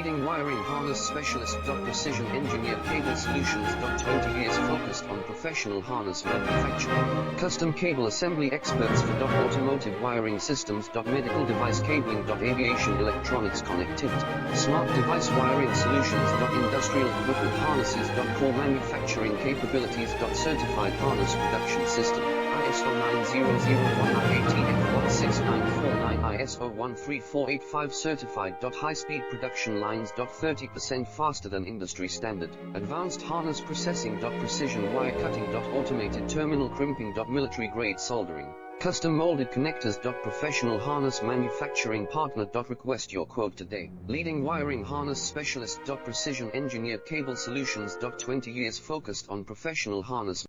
Leading wiring harness specialist. Precision engineered cable solutions. 20 years focused on professional harness manufacturing. Custom cable assembly experts for automotive wiring systems. Medical device cabling. Aviation electronics connectivity. Smart device wiring solutions. Industrial equipment harnesses. Core manufacturing capabilities. Certified harness production system. ISO 9001 IATF 16949 ISO 13485 certified. High-speed production lines. 30% faster than industry standard. Advanced harness processing. Precision wire cutting. Automated terminal crimping. Military grade soldering. Custom molded connectors. Professional harness manufacturing partner. Request your quote today. Leading wiring harness specialist. Precision engineered cable solutions. 20 years focused on professional harness